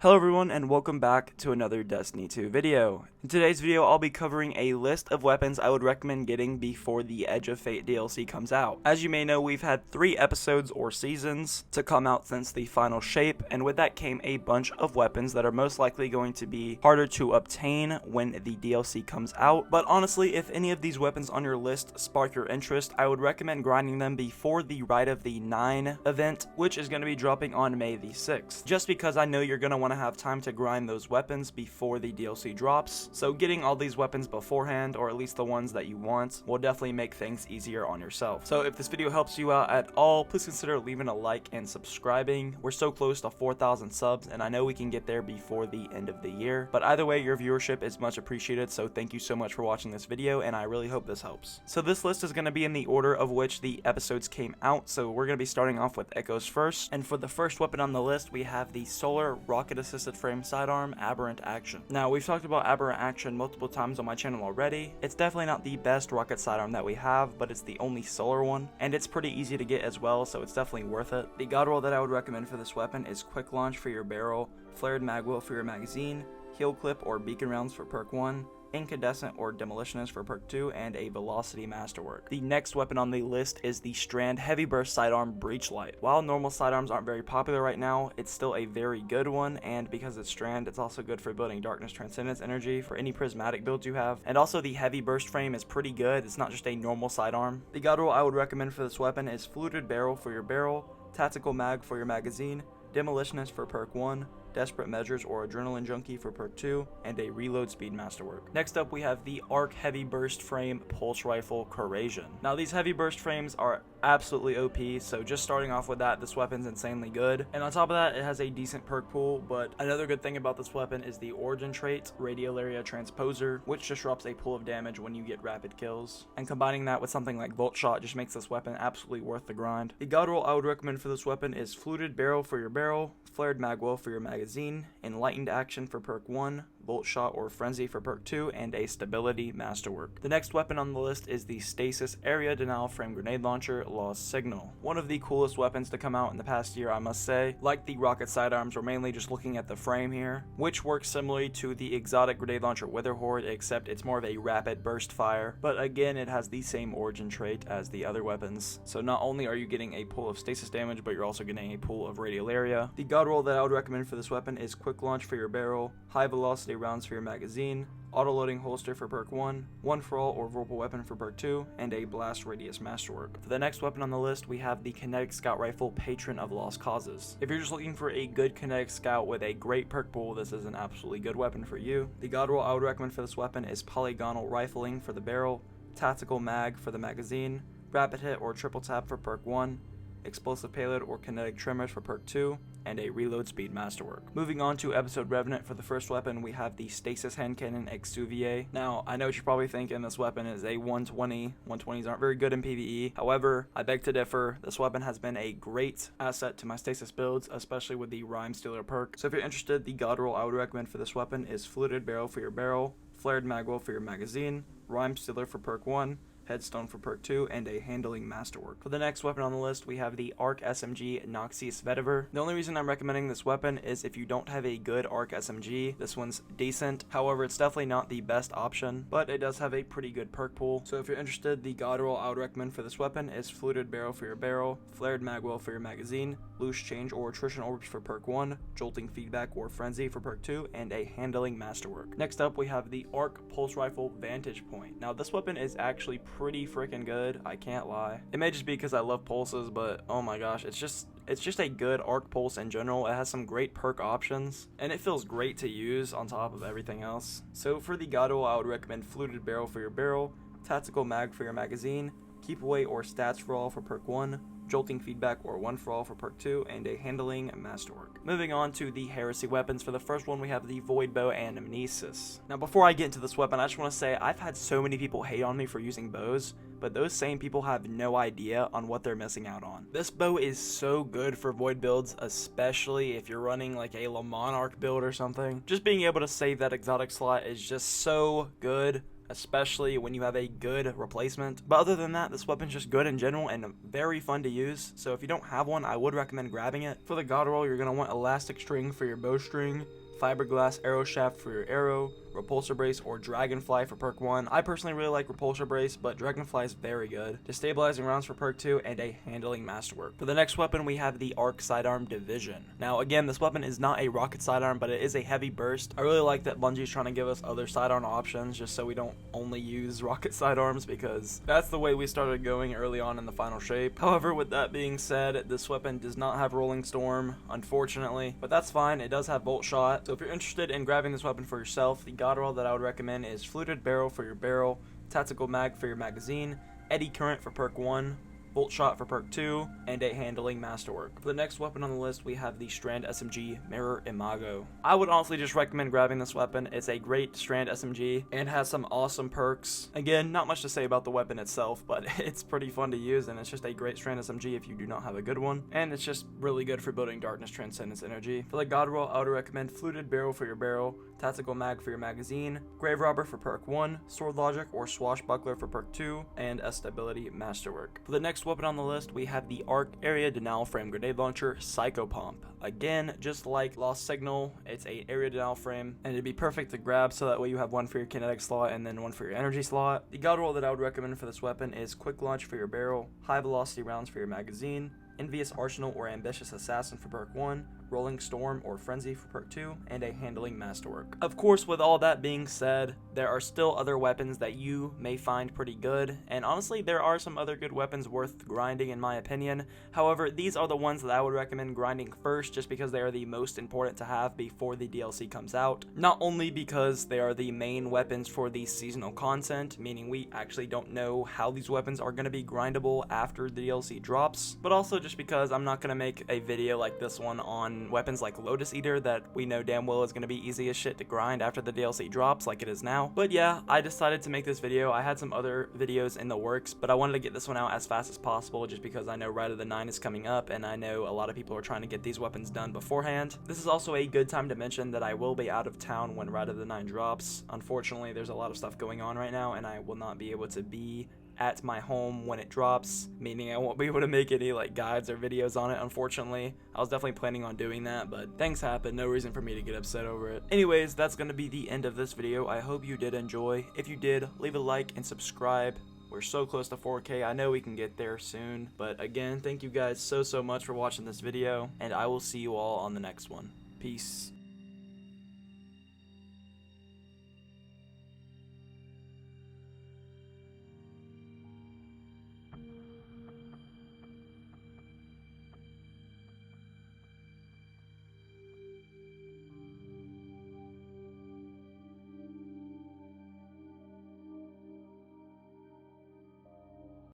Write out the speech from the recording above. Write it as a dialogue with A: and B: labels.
A: Hello everyone and welcome back to another Destiny 2 video. In today's video I'll be covering a list of weapons I would recommend getting before the Edge of Fate DLC comes out. As you may know, we've had 3 episodes or seasons to come out since the final shape, and with that came a bunch of weapons that are most likely going to be harder to obtain when the DLC comes out. But honestly, if any of these weapons on your list spark your interest, I would recommend grinding them before the Rite of the 9 event, which is going to be dropping on May the 6th. Just because I know you're going to want to have time to grind those weapons before the DLC drops, so getting all these weapons beforehand, or at least the ones that you want, will definitely make things easier on yourself. So if this video helps you out at all, please consider leaving a like and subscribing. We're so close to 4,000 subs, and I know we can get there before the end of the year, but either way, your viewership is much appreciated, so thank you so much for watching this video, and I really hope this helps. So this list is going to be in the order of which the episodes came out, so we're going to be starting off with Echoes first, and for the first weapon on the list, we have the Solar Rocket-Assisted Frame Sidearm Aberant Action. Now, we've talked about Aberant Action multiple times on my channel already. It's definitely not the best rocket sidearm that we have, but it's the only solar one, and it's pretty easy to get as well, so it's definitely worth it. The god roll that I would recommend for this weapon is Quick Launch for your barrel, Flared Magwell for your magazine, Heal Clip or Beacon Rounds for perk 1, Incandescent or Demolitionist for perk 2, and a Velocity Masterwork. The next weapon on the list is the Strand Heavy Burst Sidearm Breach Light. While normal sidearms aren't very popular right now, it's still a very good one, and because it's Strand, it's also good for building Darkness Transcendence energy for any prismatic builds you have, and also the Heavy Burst frame is pretty good. It's not just a normal sidearm. The god roll I would recommend for this weapon is Fluted Barrel for your barrel, Tactical Mag for your magazine, Demolitionist for perk 1, Desperate Measures or Adrenaline Junkie for perk 2, and a Reload Speed Masterwork. Next up, we have the Arc Heavy Burst Frame Pulse Rifle Corrasion. Now, these heavy burst frames are absolutely OP, so just starting off with that, this weapon's insanely good. And on top of that, it has a decent perk pool, but another good thing about this weapon is the origin trait, Radial Area Transposer, which disrupts a pool of damage when you get rapid kills. And combining that with something like Volt Shot just makes this weapon absolutely worth the grind. The god roll I would recommend for this weapon is Fluted Barrel for your barrel, Flared Magwell for your magazine, Enlightened Action for perk 1, Volt Shot or Frenzy for perk 2, and a Stability Masterwork. The next weapon on the list is the Stasis Area Denial Frame Grenade Launcher Lost Signal. One of the coolest weapons to come out in the past year, I must say. Like the rocket sidearms, we're mainly just looking at the frame here, which works similarly to the exotic grenade launcher Wither Horde, except it's more of a rapid burst fire, but again, it has the same origin trait as the other weapons. So not only are you getting a pool of stasis damage, but you're also getting a pool of radial area. The god roll that I would recommend for this weapon is Quick Launch for your barrel, High Velocity Rounds for your magazine, Auto-loading holster for perk 1, One for All or Vorpal Weapon for perk 2, and a Blast Radius Masterwork. For the next weapon on the list, we have the Kinetic Scout Rifle Patron of Lost Causes. If you're just looking for a good Kinetic Scout with a great perk pool, this is an absolutely good weapon for you. The god roll I would recommend for this weapon is Polygonal Rifling for the barrel, Tactical Mag for the magazine, Rapid Hit or Triple Tap for perk 1, Explosive Payload or Kinetic Tremors for perk 2, and a Reload Speed Masterwork. Moving on to Episode Revenant, for the first weapon, we have the Stasis Hand Cannon exuvier. Now, I know what you're probably thinking, this weapon is a 120. 120s aren't very good in PvE. However, I beg to differ. This weapon has been a great asset to my Stasis builds, especially with the Rhyme Stealer perk. So if you're interested, the god roll I would recommend for this weapon is Fluted Barrel for your barrel, Flared Magwell for your magazine, Rhyme Stealer for perk 1, Headstone for perk 2, and a Handling Masterwork. For the next weapon on the list, we have the Arc SMG Noxius Viver. The only reason I'm recommending this weapon is if you don't have a good Arc SMG, this one's decent. However, it's definitely not the best option, but it does have a pretty good perk pool. So if you're interested, the god roll I would recommend for this weapon is Fluted Barrel for your barrel, Flared Magwell for your magazine, Loose Change or Attrition Orbs for perk 1, Jolting Feedback or Frenzy for perk 2, and a Handling Masterwork. Next up, we have the Arc Pulse Rifle Vantage Point. Now, this weapon is actually pretty freaking good, I can't lie. It may just be because I love pulses, but oh my gosh, it's just a good arc pulse in general. It has some great perk options, and it feels great to use on top of everything else. So for the god roll, I would recommend Fluted Barrel for your barrel, Tactical Mag for your magazine, Keep Away or Stats for All for perk 1, Jolting Feedback or One for All for perk 2, and a Handling Masterwork. Moving on to the Heresy weapons. For the first one, we have the Void Bow and Amnesis. Now, before I get into this weapon, I just want to say I've had so many people hate on me for using bows, but those same people have no idea on what they're missing out on. This bow is so good for Void builds, especially if you're running like a Le Monarch build or something. Just being able to save that exotic slot is just so good. especially when you have a good replacement. But other than that, this weapon's just good in general and very fun to use. So if you don't have one, I would recommend grabbing it. For the god roll, you're going to want elastic string for your bowstring, fiberglass arrow shaft for your arrow, repulsor brace or dragonfly for perk 1. I personally really like repulsor brace, but dragonfly is very good. Destabilizing rounds for perk 2 and a handling masterwork. For the next weapon, we have the arc sidearm division. Now again, this weapon is not a rocket sidearm, but it is a heavy burst. I really like that Bungie's trying to give us other sidearm options just so we don't only use rocket sidearms, because that's the way we started going early on in the final shape. However, with that being said, this weapon does not have rolling storm, unfortunately, but that's fine. It does have bolt shot. So if you're interested in grabbing this weapon for yourself, the god roll that I would recommend is fluted barrel for your barrel, tactical mag for your magazine, eddy current for perk 1, bolt shot for perk 2, and a handling masterwork. For the next weapon on the list, we have the Strand SMG Mirror Imago. I would honestly just recommend grabbing this weapon. It's a great Strand SMG and has some awesome perks. Again, not much to say about the weapon itself, but it's pretty fun to use, and it's just a great Strand SMG if you do not have a good one, and it's just really good for building Darkness Transcendence energy. For the god roll, I would recommend fluted barrel for your barrel, tactical mag for your magazine, grave robber for perk 1, sword logic or swashbuckler for perk 2, and a stability masterwork. For the next weapon on the list, we have the arc area denial frame grenade launcher Psychopomp. Again, just like Lost Signal, it's a area denial frame, and it'd be perfect to grab so that way you have one for your kinetic slot and then one for your energy slot. The god roll that I would recommend for this weapon is quick launch for your barrel, high velocity rounds for your magazine, envious arsenal or ambitious assassin for perk 1, rolling storm or frenzy for perk 2, and a handling masterwork. Of course, with all that being said, there are still other weapons that you may find pretty good, and honestly there are some other good weapons worth grinding in my opinion. However, these are the ones that I would recommend grinding first, just because they are the most important to have before the DLC comes out. Not only because they are the main weapons for the seasonal content, meaning we actually don't know how these weapons are going to be grindable after the DLC drops, but also just because I'm not going to make a video like this one on weapons like Lotus Eater that we know damn well is going to be easy as shit to grind after the DLC drops like it is now. But yeah, I decided to make this video. I had some other videos in the works, but I wanted to get this one out as fast as possible just because I know Ride of the 9 is coming up and I know a lot of people are trying to get these weapons done beforehand. This is also a good time to mention that I will be out of town when Ride of the 9 drops. Unfortunately, there's a lot of stuff going on right now and I will not be able to be at my home when it drops, meaning I won't be able to make any like guides or videos on it, unfortunately. I was definitely planning on doing that, but things happen, no reason for me to get upset over it. Anyways, that's gonna be the end of this video. I hope you did enjoy. If you did, leave a like and subscribe. We're so close to 4K. I know we can get there soon, but again, thank you guys so much for watching this video, and I will see you all on the next one. Peace.